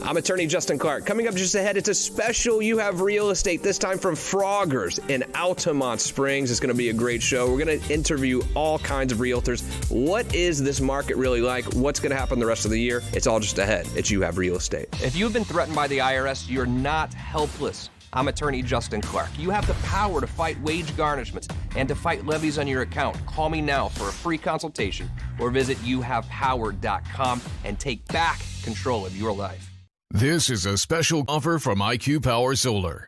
I'm attorney Justin Clark. Coming up just ahead, it's a special You Have Real Estate, this time from Froggers in Altamont Springs. It's going to be a great show. We're going to interview all kinds of realtors. What is this market really like? What's going to happen the rest of the year? It's all just ahead. It's You Have Real Estate. If you've been threatened by the IRS, you're not helpless. I'm attorney Justin Clark. You have the power to fight wage garnishments and to fight levies on your account. Call me now for a free consultation or visit youhavepower.com and take back control of your life. This is a special offer from IQ Power Solar.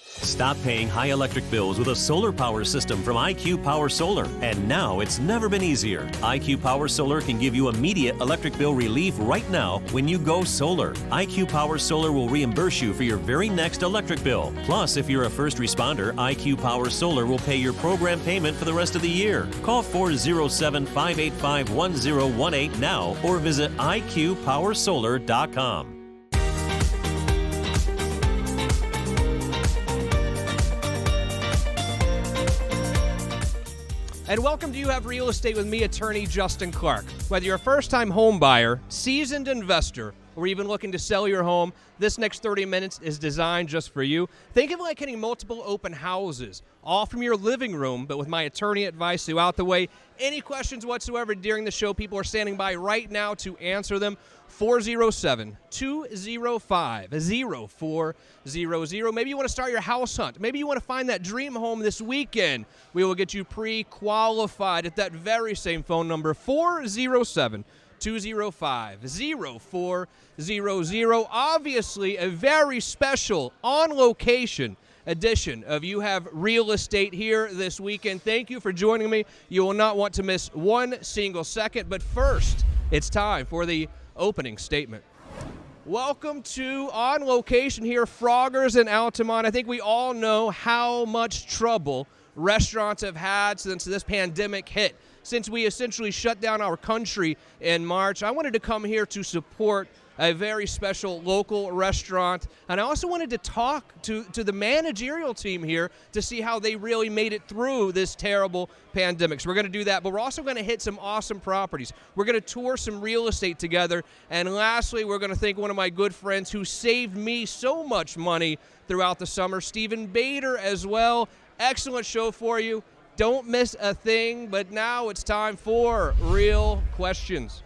Stop paying high electric bills with a solar power system from IQ Power Solar. And now it's never been easier. IQ Power Solar can give you immediate electric bill relief right now when you go solar. IQ Power Solar will reimburse you for your very next electric bill. Plus, if you're a first responder, IQ Power Solar will pay your program payment for the rest of the year. Call 407-585-1018 now or visit iqpowersolar.com. And welcome to You Have Real Estate with me, attorney Justin Clark. Whether you're a first-time home buyer, seasoned investor, or even looking to sell your home, this next 30 minutes is designed just for you. Think of it like hitting multiple open houses, all from your living room, but with my attorney advice throughout the way. Any questions whatsoever during the show, people are standing by right now to answer them. 407-205-0400. Maybe you want to start your house hunt. Maybe you want to find that dream home this weekend. We will get you pre-qualified at that very same phone number, 407-205-0400. Obviously, a very special on-location edition of You Have Real Estate here this weekend. Thank you for joining me. You will not want to miss one single second. But first, it's time for the opening statement. Welcome to On Location here, Froggers in Altamont. I think we all know how much trouble restaurants have had since this pandemic hit. Since we essentially shut down our country in March, I wanted to come here to support a very special local restaurant. And I also wanted to talk to the managerial team here to see how they really made it through this terrible pandemic. So we're going to do that, but we're also going to hit some awesome properties. We're going to tour some real estate together. And lastly, we're going to thank one of my good friends who saved me so much money throughout the summer, Stephen Bader as well. Excellent show for you. Don't miss a thing, but now it's time for Real Questions.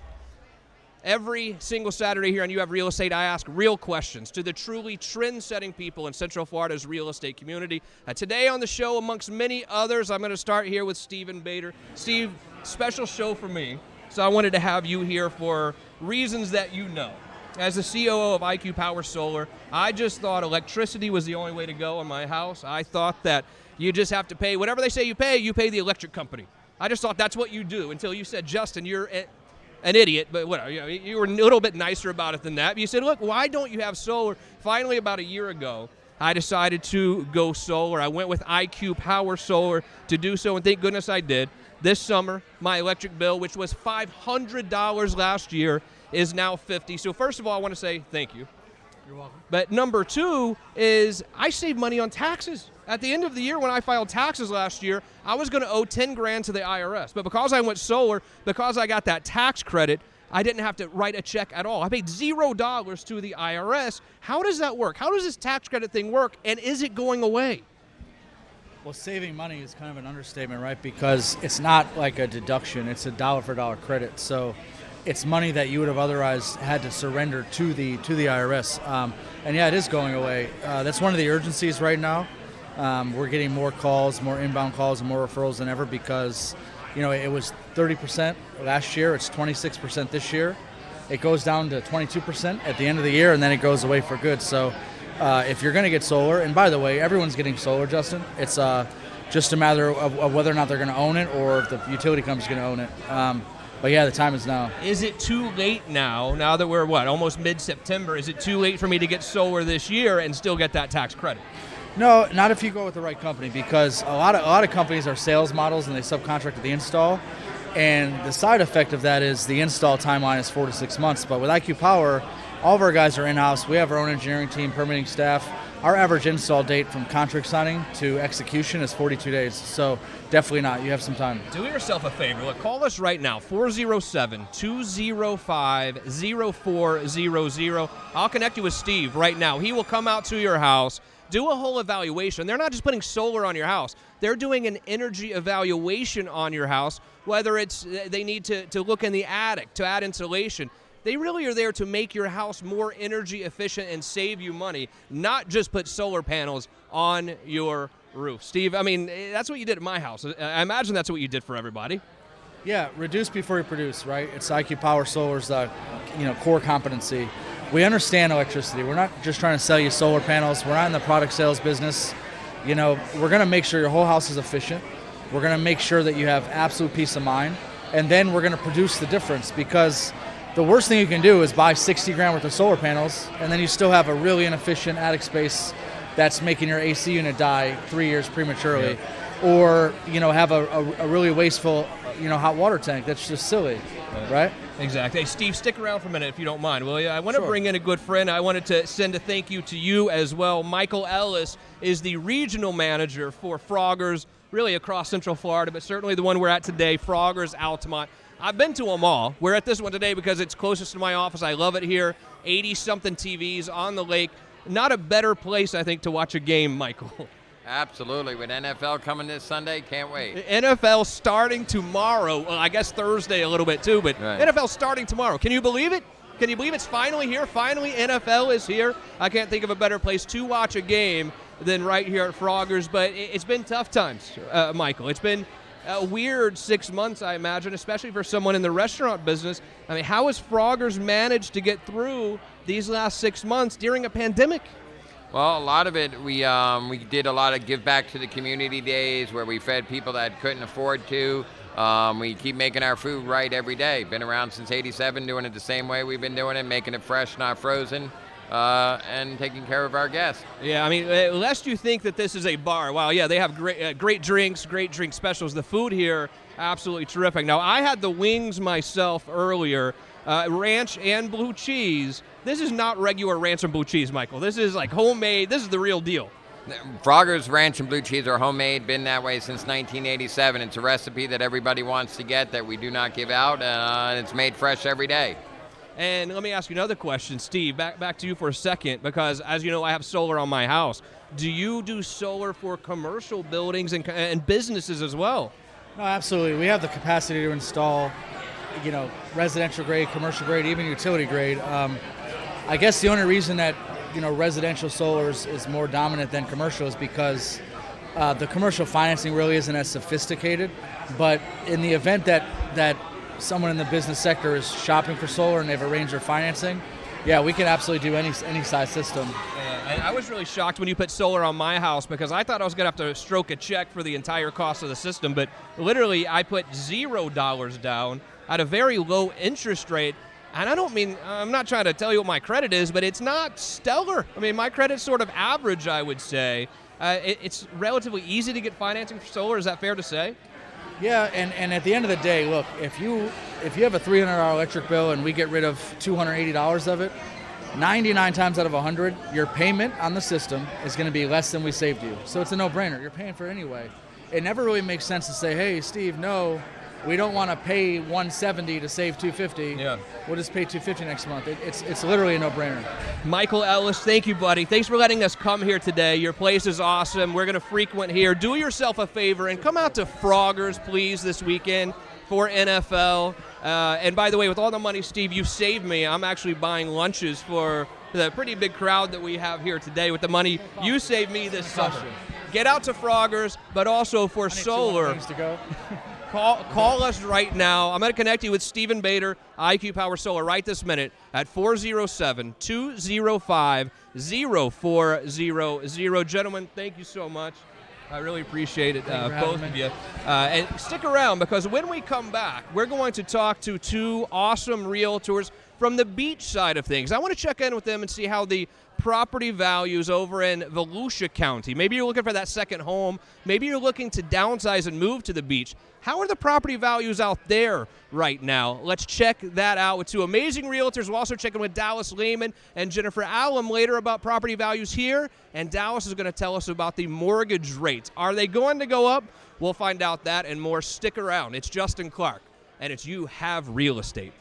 Every single Saturday here on You Have Real Estate, I ask real questions to the truly trend-setting people in Central Florida's real estate community. Today on the show, amongst many others, I'm going to start here with Stephen Bader. Steve, special show for me, so I wanted to have you here for reasons that you know. As the COO of IQ Power Solar, I just thought electricity was the only way to go in my house. I thought that you just have to pay whatever they say you pay the electric company. I just thought that's what you do until you said, Justin, you're an idiot, but whatever. You were a little bit nicer about it than that. You said, look, why don't you have solar? Finally, about a year ago, I decided to go solar. I went with IQ Power Solar to do so, and thank goodness I did. This summer, my electric bill, which was $500 last year, is now $50. So first of all, I want to say thank you. You're welcome. But number two is I saved money on taxes. At the end of the year when I filed taxes last year, I was going to owe $10,000 to the IRS. But because I went solar, because I got that tax credit, I didn't have to write a check at all. I paid $0 to the IRS. How does that work? How does this tax credit thing work, and is it going away? Well, saving money is kind of an understatement, right? Because it's not like a deduction. It's a dollar-for-dollar credit. So it's money that you would have otherwise had to surrender to the IRS. And yeah, it is going away. That's one of the urgencies right now. We're getting more calls, more inbound calls, and more referrals than ever because, it was 30% last year. It's 26% this year. It goes down to 22% at the end of the year, and then it goes away for good. So if you're going to get solar, and by the way, everyone's getting solar, Justin. It's just a matter of whether or not they're going to own it or if the utility company's going to own it. But yeah, the time is now. Is it too late now that we're, almost mid-September, is it too late for me to get solar this year and still get that tax credit? No, not if you go with the right company, because a lot of companies are sales models and they subcontract the install. And the side effect of that is the install timeline is 4 to 6 months. But with IQ Power, all of our guys are in-house. We have our own engineering team, permitting staff. our average install date from contract signing to execution is 42 days. So definitely not. You have some time. Do yourself a favor. Look, call us right now, 407-205-0400. I'll connect you with Steve right now. He will come out to your house, do a whole evaluation. They're not just putting solar on your house. They're doing an energy evaluation on your house, whether it's they need to look in the attic to add insulation. They really are there to make your house more energy efficient and save you money, not just put solar panels on your roof. Steve, I mean, that's what you did at my house. I imagine that's what you did for everybody. Yeah, reduce before you produce, right? It's IQ Power Solar's core competency. We understand electricity. We're not just trying to sell you solar panels. We're not in the product sales business. We're going to make sure your whole house is efficient. We're going to make sure that you have absolute peace of mind. And then we're going to produce the difference, because the worst thing you can do is buy 60 grand worth of solar panels, and then you still have a really inefficient attic space that's making your AC unit die 3 years prematurely. Yeah. Or, have a really wasteful, hot water tank. That's just silly, right? Exactly. Hey, Steve, stick around for a minute if you don't mind, will you? I want to Sure. bring in a good friend. I wanted to send a thank you to you as well. Michael Ellis is the regional manager for Froggers, really across Central Florida, but certainly the one we're at today, Froggers Altamont. I've been to them all. We're at this one today because it's closest to my office. I love it here. 80-something TVs on the lake. Not a better place, I think, to watch a game, Michael. Absolutely. With NFL coming this Sunday, can't wait. NFL starting tomorrow. Well, I guess Thursday a little bit too, but Right. NFL starting tomorrow. Can you believe it? Can you believe it's finally here? Finally, NFL is here. I can't think of a better place to watch a game than right here at Froggers, but it's been tough times, Michael. It's been a weird 6 months, I imagine, especially for someone in the restaurant business. I mean, how has Froggers managed to get through these last 6 months during a pandemic? Well, a lot of it, we did a lot of give back to the community days where we fed people that couldn't afford to. We keep making our food right every day. Been around since '87, doing it the same way we've been doing it, making it fresh, not frozen, and taking care of our guests. Yeah, I mean, lest you think that this is a bar. Wow, yeah, they have great drinks, great drink specials. The food here, absolutely terrific. Now, I had the wings myself earlier, ranch and blue cheese. This is not regular ranch and blue cheese, Michael. This is like homemade. This is the real deal. Froggers Ranch and Blue Cheese are homemade, been that way since 1987. It's a recipe that everybody wants to get that we do not give out, and it's made fresh every day. And let me ask you another question, Steve, back to you for a second, because as you know, I have solar on my house. Do you do solar for commercial buildings and businesses as well? No, absolutely. We have the capacity to install, residential grade, commercial grade, even utility grade. I guess the only reason that residential solar is more dominant than commercial is because the commercial financing really isn't as sophisticated. But in the event that someone in the business sector is shopping for solar and they've arranged their financing, yeah, we can absolutely do any size system. And I was really shocked when you put solar on my house because I thought I was going to have to stroke a check for the entire cost of the system. But literally, I put $0 down at a very low interest rate. And I'm not trying to tell you what my credit is, but it's not stellar. I mean, my credit's sort of average, I would say. It's relatively easy to get financing for solar. Is that fair to say? Yeah, and at the end of the day, look, if you have a $300 electric bill and we get rid of $280 of it, 99 times out of 100, your payment on the system is going to be less than we saved you. So it's a no-brainer. You're paying for it anyway. It never really makes sense to say, hey, Steve, no, we don't want to pay $170 to save $250. Yeah. We'll just pay $250 next month. It's literally a no-brainer. Michael Ellis, thank you, buddy. Thanks for letting us come here today. Your place is awesome. We're going to frequent here. Do yourself a favor and come out to Froggers, please, this weekend for NFL. And by the way, with all the money, Steve, you saved me. I'm actually buying lunches for the pretty big crowd that we have here today with the money you saved me this summer. Get out to Froggers, but also for solar. To go. Call us right now. I'm going to connect you with Stephen Bader, IQ Power Solar, right this minute at 407-205-0400. Gentlemen, thank you so much. I really appreciate it, both of you. And stick around because when we come back, we're going to talk to two awesome realtors from the beach side of things. I want to check in with them and see how the property values over in Volusia County. Maybe you're looking for that second home. Maybe you're looking to downsize and move to the beach. How are the property values out there right now? Let's check that out with two amazing realtors. We'll also check in with Dallas Lehman and Jennifer Allum later about property values here. And Dallas is going to tell us about the mortgage rates. Are they going to go up? We'll find out that and more. Stick around. It's Justin Clark, and it's You Have Real Estate.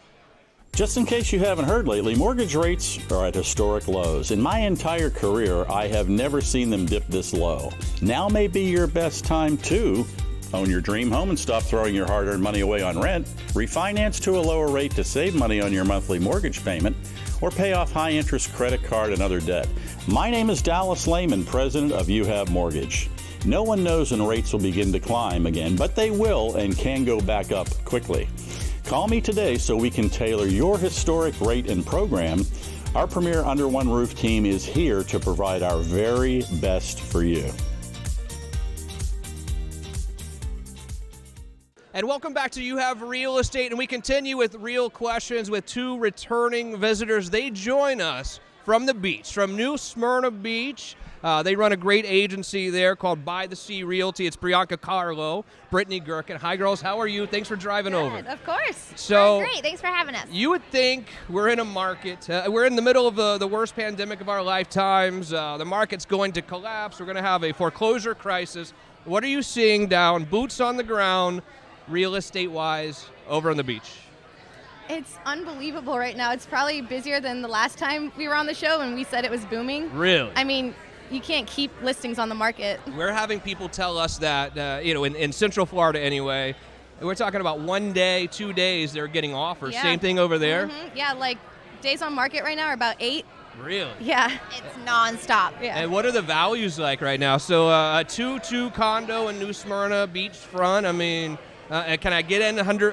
Just in case you haven't heard lately, mortgage rates are at historic lows. In my entire career, I have never seen them dip this low. Now may be your best time to own your dream home and stop throwing your hard-earned money away on rent, refinance to a lower rate to save money on your monthly mortgage payment, or pay off high-interest credit card and other debt. My name is Dallas Lehman, president of You Have Mortgage. No one knows when rates will begin to climb again, but they will and can go back up quickly. Call me today so we can tailor your historic rate and program. Our premier Under One Roof team is here to provide our very best for you. And welcome back to You Have Real Estate, and we continue with real questions with two returning visitors. They join us from the beach, from New Smyrna Beach. They run a great agency there called By the Sea Realty. It's Brianca Carlo, Brittany Gherkin. Hi, girls. How are you? Thanks for driving over. Of course. So great. Thanks for having us. You would think we're in a market. We're in the middle of the worst pandemic of our lifetimes. The market's going to collapse. We're going to have a foreclosure crisis. What are you seeing down, boots on the ground, real estate-wise, over on the beach? It's unbelievable right now. It's probably busier than the last time we were on the show when we said it was booming. Really? I mean, you can't keep listings on the market. We're having people tell us that, in Central Florida anyway, we're talking about 1 day, 2 days, they're getting offers. Yeah. Same thing over there? Mm-hmm. Yeah, like days on market right now are about 8. Really? Yeah. It's nonstop. Yeah. And what are the values like right now? So a 2-2 condo in New Smyrna beachfront, I mean, can I get in under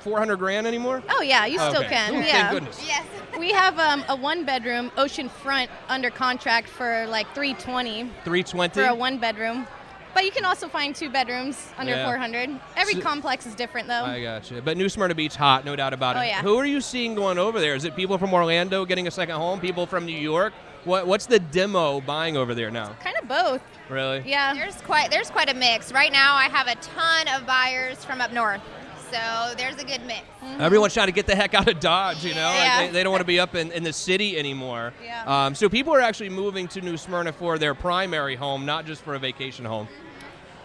$400,000 anymore? Oh, yeah, you still can. Ooh, Yeah. thank goodness. Yes. We have a one-bedroom oceanfront under contract for like $320. $320? For a one-bedroom. But you can also find 2 bedrooms under $400. Every complex is different, though. I gotcha. But New Smyrna Beach, hot, no doubt about it. Oh, yeah. Who are you seeing going over there? Is it people from Orlando getting a second home? People from New York? What's the demo buying over there now? Kind of both. Really? Yeah. There's quite a mix. Right now I have a ton of buyers from up north. So there's a good mix. Mm-hmm. Everyone's trying to get the heck out of Dodge, you know? Yeah. Like they don't want to be up in the city anymore. Yeah. So people are actually moving to New Smyrna for their primary home, not just for a vacation home.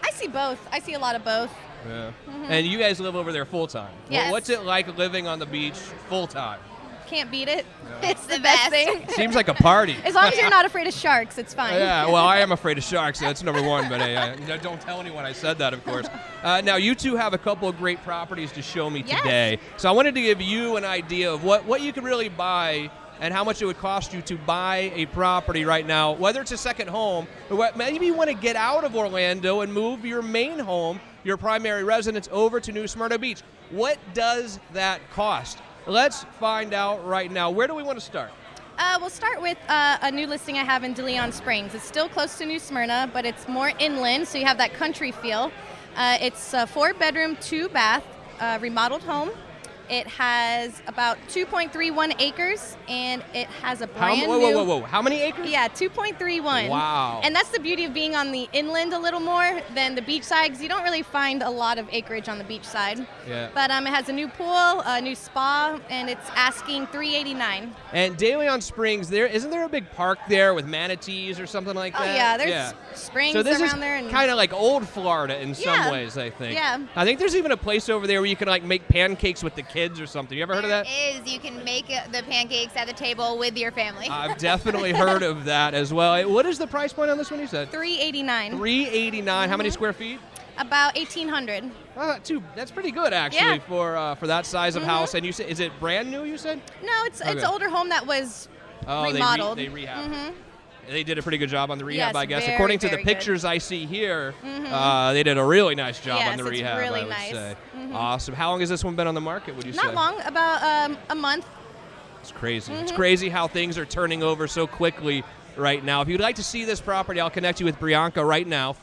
I see both. I see a lot of both. Yeah. And you guys live over there full-time. Yes. What's it like living on the beach full-time? Can't beat it. Yeah. It's the best thing. Seems like a party. As long as you're not afraid of sharks, it's fine. Yeah, well, I am afraid of sharks, so that's number one, but hey, don't tell anyone I said that, of course. Now, you two have a couple of great properties to show me today. So I wanted to give you an idea of what you could really buy and how much it would cost you to buy a property right now, whether it's a second home, or maybe you want to get out of Orlando and move your main home, your primary residence, over to New Smyrna Beach. What does that cost? Let's find out right now. Where do we want to start? We'll start with a new listing I have in De Leon Springs. It's still close to New Smyrna, but it's more inland, so you have that country feel. It's a 4-bedroom, 2-bath, remodeled home. It has about 2.31 acres, and it has a brand new... Whoa. How many acres? Yeah, 2.31. Wow. And that's the beauty of being on the inland a little more than the beach side, because you don't really find a lot of acreage on the beach side. Yeah. But it has a new pool, a new spa, and it's asking $389. And De Leon Springs, isn't there a big park there with manatees or something like that? Oh, yeah, there's springs so this around is there. And kind of like old Florida in some ways, I think. Yeah. I think there's even a place over there where you can like make pancakes with the kids or something. You ever heard of that? There is. You can make the pancakes at the table with your family. I've definitely heard of that as well. What is the price point on this one, you said? $389. $389. How many square feet? About 1,800. That's pretty good, actually, for that size of house. And you said, is it brand new, you said? No, it's an older home that was remodeled. They rehabbed. They did a pretty good job on the rehab, Yes, I guess. very, According to the very pictures I see here, they did a really nice job on the Yes, it's rehab, really I would nice. say. Awesome. How long has this one been on the market, would you say? Not long, about a month. It's crazy. It's crazy how things are turning over so quickly right now. If you'd like to see this property, I'll connect you with Brianca right now,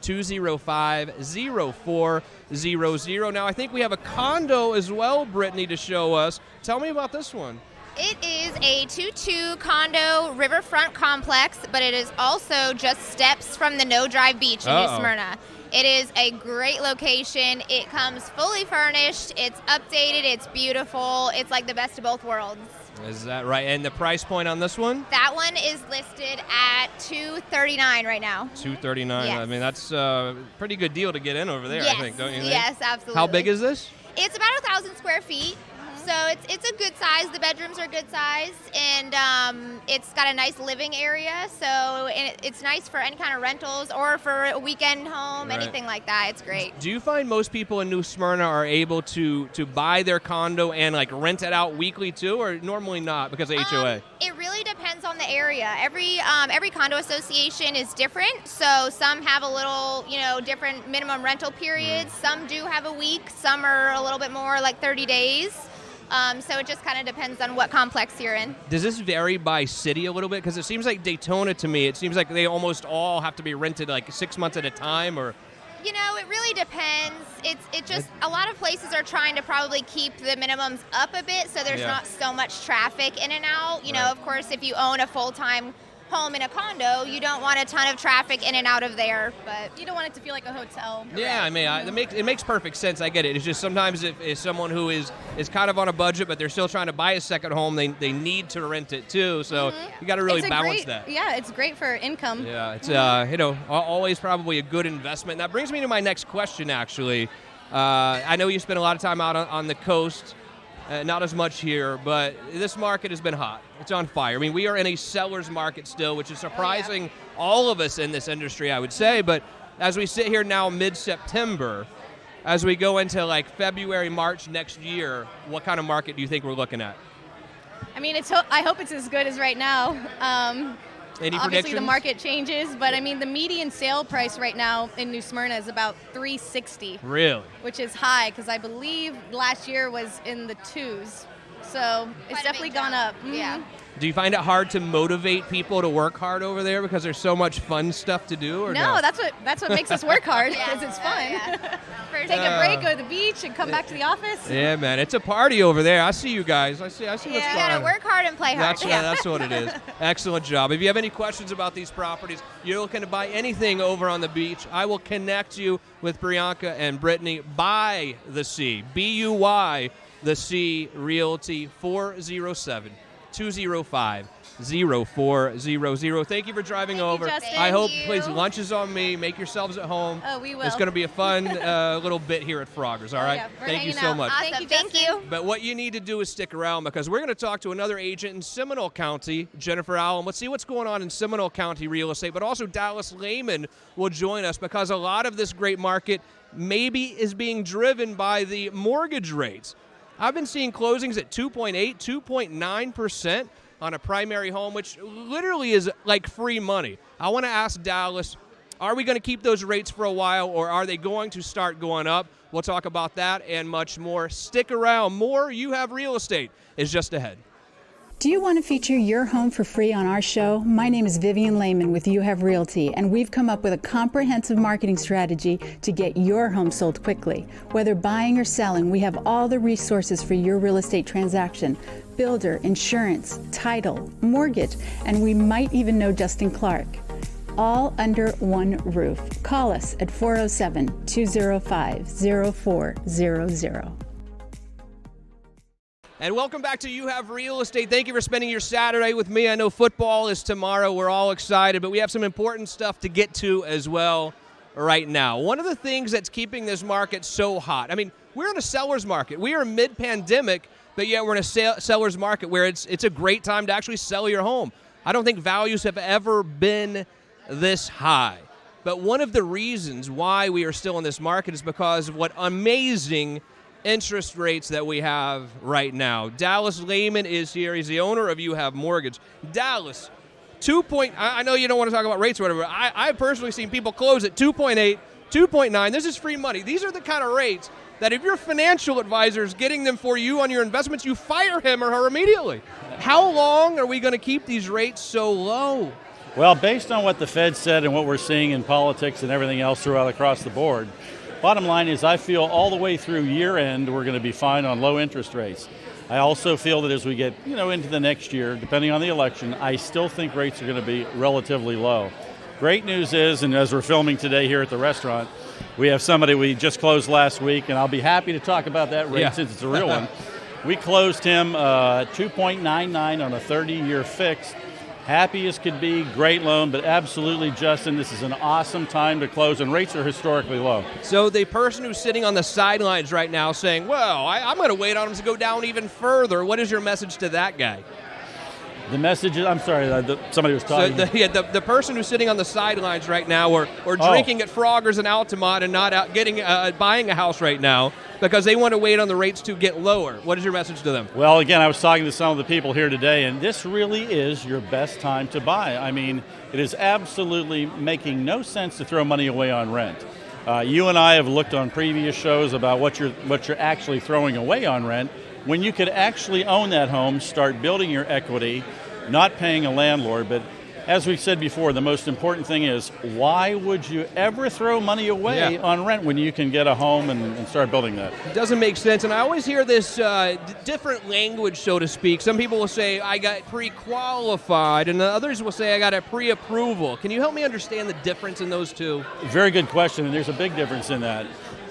205-0400. Now, I think we have a condo as well, Brittany, to show us. Tell me about this one. It is a 2-2 condo riverfront complex, but it is also just steps from the no-drive beach in New Smyrna. It is a great location. It comes fully furnished. It's updated. It's beautiful. It's like the best of both worlds. Is that right? And the price point on this one? That one is listed at $239 right now. $239. Yes. I mean, that's a pretty good deal to get in over there, Yes. I think, don't you think? Yes, absolutely. How big is this? It's about 1,000 square feet. So it's a good size. The bedrooms are good size, and it's got a nice living area. So it's nice for any kind of rentals or for a weekend home, Right. anything like that. It's great. Do you find most people in New Smyrna are able to buy their condo and like rent it out weekly too, or normally not because of HOA? It really depends on the area. Every condo association is different. So some have a little, different minimum rental periods. Some do have a week. Some are a little bit more like 30 days. So it just kind of depends on what complex you're in. Does this vary by city a little bit? Because it seems like Daytona to me, it seems like they almost all have to be rented like 6 months at a time, or... It really depends. It just a lot of places are trying to probably keep the minimums up a bit so there's not so much traffic in and out. Of course, if you own a full-time home in a condo, you don't want a ton of traffic in and out of there, but You don't want it to feel like a hotel. Yeah, I mean, it makes perfect sense. I get it. It's just sometimes if someone who is kind of on a budget, but they're still trying to buy a second home, they need to rent it too. So you got to really balance that. Yeah, it's great for income. Yeah, it's always probably a good investment. That brings me to my next question. Actually, I know you spend a lot of time out on the coast. Not as much here, but this market has been hot. It's on fire. I mean, we are in a seller's market still, which is surprising all of us in this industry, I would say. But as we sit here now mid-September, as we go into like February, March next year, what kind of market do you think we're looking at? I mean, I hope it's as good as right now. Any Obviously, predictions? the market changes, but I mean, the median sale price right now in New Smyrna is about $360. Really? Which is high because I believe last year was in the twos. So it's Quite a definitely big gone jump. up. Yeah. Do you find it hard to motivate people to work hard over there because there's so much fun stuff to do? Or No, that's what makes us work hard because it's fun. For Take sure. a break, go to the beach, and come back to the office. Yeah, man, it's a party over there. I see you guys. I see what's going You on. gotta work hard and play hard. That's right. That's what it is. Excellent job. If you have any questions about these properties, you're looking to buy anything over on the beach, I will connect you with Brianka and Brittany by the Sea. BUY the Sea Realty 407-205-0400. Thank you for driving over. Justin. I hope, Thank you. please, lunch is on me. Make yourselves at home. Oh, we will. It's going to be a fun little bit here at Froggers. All right. yeah. We're Thank you hanging so out. much. Awesome. Thank you, Justin. But what you need to do is stick around because we're going to talk to another agent in Seminole County, Jennifer Allen. Let's see what's going on in Seminole County real estate, but also Dallas Lehman will join us because a lot of this great market maybe is being driven by the mortgage rates. I've been seeing closings at 2.8, 2.9% on a primary home, which literally is like free money. I want to ask Dallas, are we going to keep those rates for a while, or are they going to start going up? We'll talk about that and much more. Stick around. More You Have Real Estate is just ahead. Do you want to feature your home for free on our show? My name is Vivian Lehman with You Have Realty, and we've come up with a comprehensive marketing strategy to get your home sold quickly. Whether buying or selling, we have all the resources for your real estate transaction: builder, insurance, title, mortgage, and we might even know Justin Clark. All under one roof. Call us at 407-205-0400. And welcome back to You Have Real Estate. Thank you for spending your Saturday with me. I know football is tomorrow. We're all excited, but we have some important stuff to get to as well right now. One of the things that's keeping this market so hot, I mean, we're in a seller's market. We are mid-pandemic, but yet we're in a seller's market where it's a great time to actually sell your home. I don't think values have ever been this high. But one of the reasons why we are still in this market is because of what amazing interest rates that we have right now. Dallas Lehman is here. He's the owner of You Have Mortgage. Dallas, I know you don't want to talk about rates or whatever. I've personally seen people close at 2.8, 2.9. This is free money. These are the kind of rates that if your financial advisor is getting them for you on your investments, you fire him or her immediately. How long are we going to keep these rates so low? Well, based on what the Fed said and what we're seeing in politics and everything else throughout across the board, bottom line is I feel all the way through year end we're going to be fine on low interest rates. I also feel that as we get into the next year, depending on the election, I still think rates are going to be relatively low. Great news is, and as we're filming today here at the restaurant, we have somebody we just closed last week, and I'll be happy to talk about that rate since it's a real one. We closed him 2.99 on a 30-year fixed. Happy as could be, great loan, but absolutely, Justin, this is an awesome time to close, and rates are historically low. So the person who's sitting on the sidelines right now saying, well, I'm going to wait on them to go down even further, what is your message to that guy? The message is, I'm sorry, somebody was talking. So the person who's sitting on the sidelines right now or drinking at Frogger's and Altamont and not out buying a house right now because they want to wait on the rates to get lower. What is your message to them? Well, again, I was talking to some of the people here today, and this really is your best time to buy. I mean, it is absolutely making no sense to throw money away on rent. You and I have looked on previous shows about what you're actually throwing away on rent, when you could actually own that home, start building your equity, not paying a landlord. But as we said before, the most important thing is, why would you ever throw money away on rent when you can get a home and start building that? It doesn't make sense. And I always hear this different language, so to speak. Some people will say, I got pre-qualified, and others will say, I got a pre-approval. Can you help me understand the difference in those two? Very good question, and there's a big difference in that.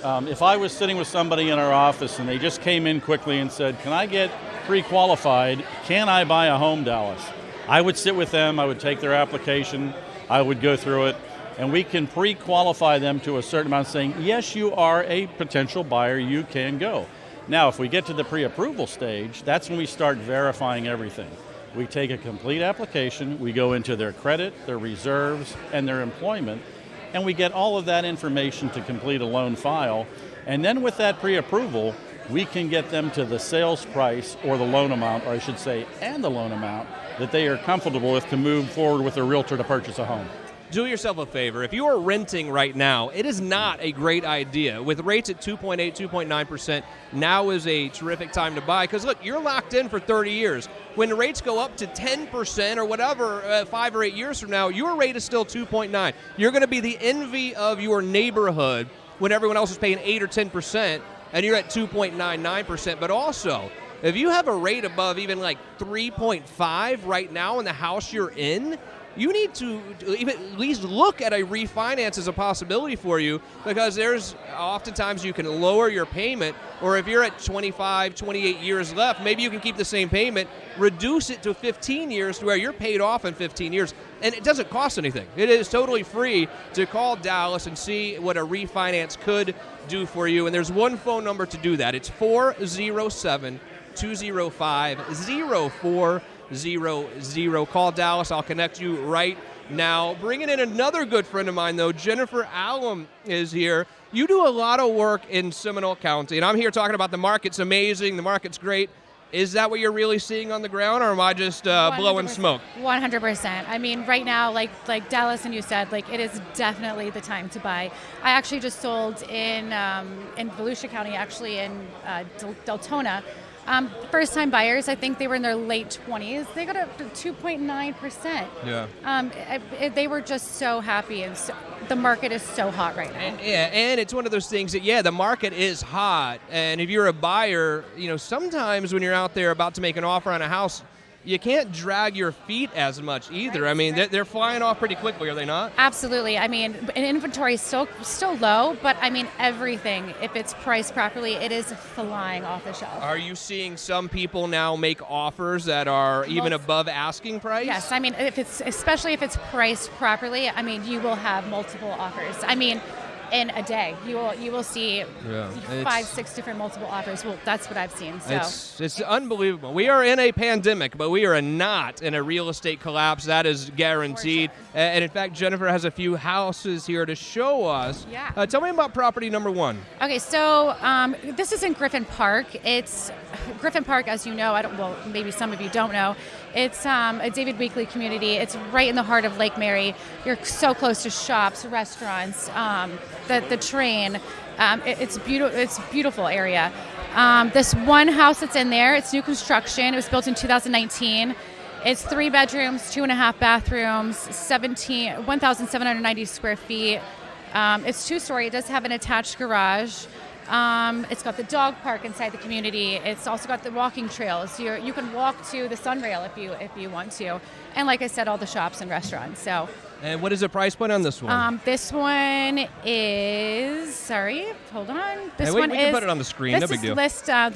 If I was sitting with somebody in our office and they just came in quickly and said, can I get pre-qualified, can I buy a home, Dallas? I would sit with them, I would take their application, I would go through it, and we can pre-qualify them to a certain amount, saying, yes, you are a potential buyer, you can go. Now, if we get to the pre-approval stage, that's when we start verifying everything. We take a complete application, we go into their credit, their reserves, and their employment, and we get all of that information to complete a loan file. And then with that pre-approval, we can get them to the sales price or the loan amount, or I should say, and the loan amount that they are comfortable with to move forward with a realtor to purchase a home. Do yourself a favor. If you are renting right now, it is not a great idea. With rates at 2.8, 2.9%, now is a terrific time to buy because, look, you're locked in for 30 years. When rates go up to 10% or whatever 5 or 8 years from now, your rate is still 2.9. You're going to be the envy of your neighborhood when everyone else is paying 8 or 10%, and you're at 2.99%. But also, if you have a rate above even like 3.5 right now in the house you're in, you need to even at least look at a refinance as a possibility for you because there's oftentimes you can lower your payment, or if you're at 25, 28 years left, maybe you can keep the same payment, reduce it to 15 years to where you're paid off in 15 years, and it doesn't cost anything. It is totally free to call Dallas and see what a refinance could do for you, and there's one phone number to do that. It's 407-205-0400. Call Dallas. I'll connect you right now. Bringing in another good friend of mine, though, Jennifer Allen is here. You do a lot of work in Seminole County, and I'm here talking about the market's amazing, the market's great. Is that what you're really seeing on the ground, or am I just blowing smoke? 100%. I mean, right now, like Dallas and you said, it is definitely the time to buy. I actually just sold in Volusia County, actually in Deltona. First-time buyers, I think they were in their late 20s. They got up to 2.9%. Yeah. They were just so happy, and the market is so hot right now. And it's one of those things that, the market is hot. And if you're a buyer, sometimes when you're out there about to make an offer on a house, you can't drag your feet as much either. I mean, they're flying off pretty quickly, are they not? Absolutely. I mean, inventory is still low, but I mean, everything, if it's priced properly, it is flying off the shelf. Are you seeing some people now make offers that are even above asking price? Yes. I mean, especially if it's priced properly, I mean, you will have multiple offers. I mean, in a day, you will see 5-6 different multiple offers. Well, that's what I've seen. So it's unbelievable. We are in a pandemic, but we are not in a real estate collapse. That is guaranteed. Sure. And in fact, Jennifer has a few houses here to show us. Yeah. Tell me about property number 1. Okay, so this is in Griffin Park. It's Griffin Park, as you know. Maybe some of you don't know. It's a David Weekley community. It's right in the heart of Lake Mary. You're so close to shops, restaurants, the train. It's beautiful. It's a beautiful area. This one house that's in there, it's new construction. It was built in 2019. It's 3 bedrooms, 2.5 bathrooms, 1,790 square feet. It's 2-story. It does have an attached garage. It's got the dog park inside the community. It's also got the walking trails. You can walk to the Sunrail if you want to. And like I said, all the shops and restaurants. So. And what is the price point on this one? This one is, sorry, hold on. This we one can is, put it on the screen, no big deal. Listed at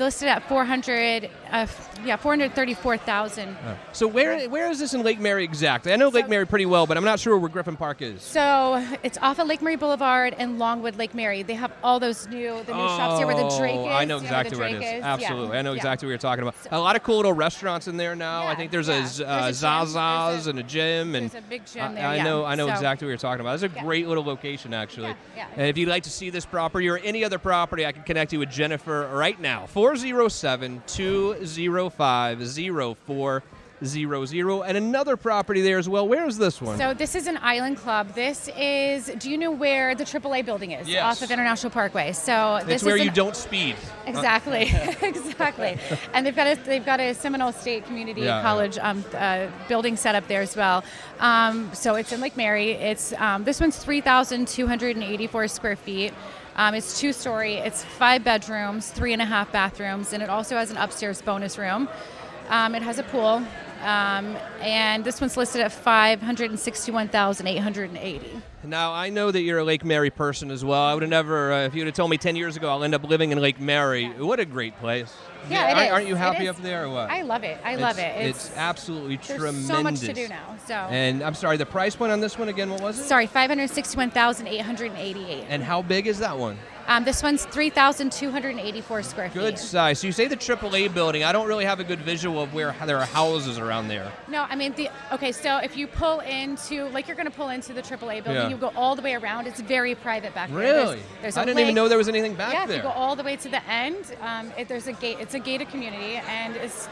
$434,000. So where is this in Lake Mary exactly? I know Lake Mary pretty well, but I'm not sure where Griffin Park is. So it's off of Lake Mary Boulevard and Longwood Lake Mary. They have all those new shops here where the Drake is. I know exactly where it is. Absolutely. Yeah. I know exactly what you're talking about. A lot of cool little restaurants in there now. Yeah, I think there's a Zaza's and a gym. There's a big gym there, I know exactly what you're talking about. It's a great little location, actually. Yeah. And if you'd like to see this property or any other property, I can connect you with Jennifer right now. 407-205-0400. And another property there as well. Where is this one? So this is an Island Club. This is, do you know where the AAA building is? Yes. Off of International Parkway. So this it's where is you don't speed. Exactly. Exactly. And they've got a Seminole State Community College building set up there as well. So it's in Lake Mary. It's this one's 3,284 square feet. It's 2-story. It's 5 bedrooms, 3.5 bathrooms, and it also has an upstairs bonus room. It has a pool. And this one's listed at $561,880. Now, I know that you're a Lake Mary person as well. I would have never, if you would have told me 10 years ago I'll end up living in Lake Mary, what a great place. Yeah, it is. Aren't you happy up there or what? I love it. I love it. It's absolutely tremendous. There's so much to do now. So. And I'm sorry, the price point on this one again, what was it? Sorry, $561,888. And how big is that one? This one's 3,284 square feet. Good size. So you say the AAA building. I don't really have a good visual of where there are houses around there. No, I mean, so if you pull into, like you're going to pull into the AAA building, you go all the way around. It's very private back there. Really? There's I didn't even know there was anything back there. Yeah, if you go all the way to the end, there's a gate. It's a gated community, and it's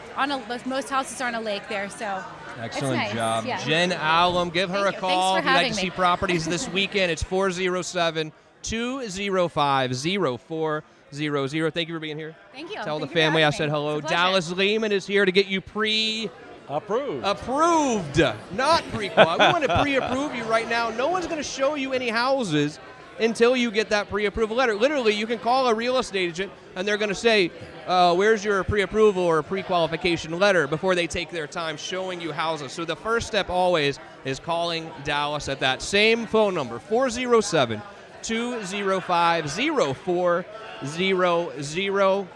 most houses are on a lake there, so excellent it's nice. job. Yeah. Jen Allum, give her a call if you'd like to see properties this weekend. It's 407-205-0400. Thank you for being here. Thank you. Tell Thank the you family I for said having me. hello. It's a pleasure. Dallas Lehman is here to get you Approved. Approved, not pre-qual. We want to pre-approve you right now. No one's going to show you any houses until you get that pre-approval letter. Literally, you can call a real estate agent, and they're going to say, where's your pre-approval or pre-qualification letter before they take their time showing you houses. So the first step always is calling Dallas at that same phone number, 407-205-0400.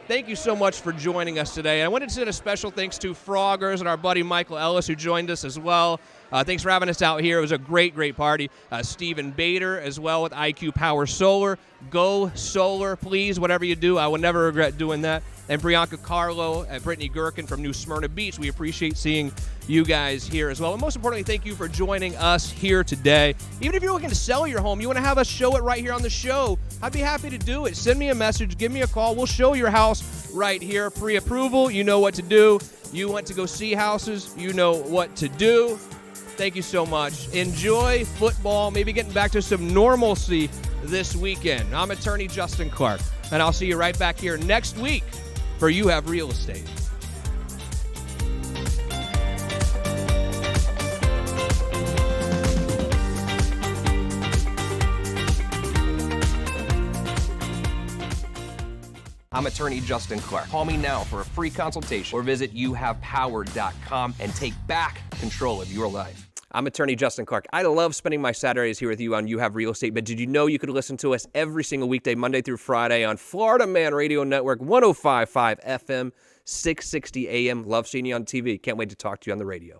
Thank you so much for joining us today. I wanted to send a special thanks to Froggers and our buddy Michael Ellis, who joined us as well. Thanks for having us out here. It was a great, great party. Stephen Bader as well with IQ Power Solar. Go solar, please, whatever you do. I will never regret doing that. And Priyanka Carlo and Brittany Gherkin from New Smyrna Beach. We appreciate seeing you guys here as well. And most importantly, thank you for joining us here today. Even if you're looking to sell your home, you want to have us show it right here on the show, I'd be happy to do it. Send me a message, give me a call. We'll show your house right here. Pre-approval, you know what to do. You want to go see houses, you know what to do. Thank you so much. Enjoy football, maybe getting back to some normalcy this weekend. I'm attorney Justin Clark, and I'll see you right back here next week for You Have Real Estate. I'm attorney Justin Clark. Call me now for a free consultation or visit youhavepower.com and take back control of your life. I'm attorney Justin Clark. I love spending my Saturdays here with you on You Have Real Estate, but did you know you could listen to us every single weekday, Monday through Friday on Florida Man Radio Network, 105.5 FM, 660 AM. Love seeing you on TV. Can't wait to talk to you on the radio.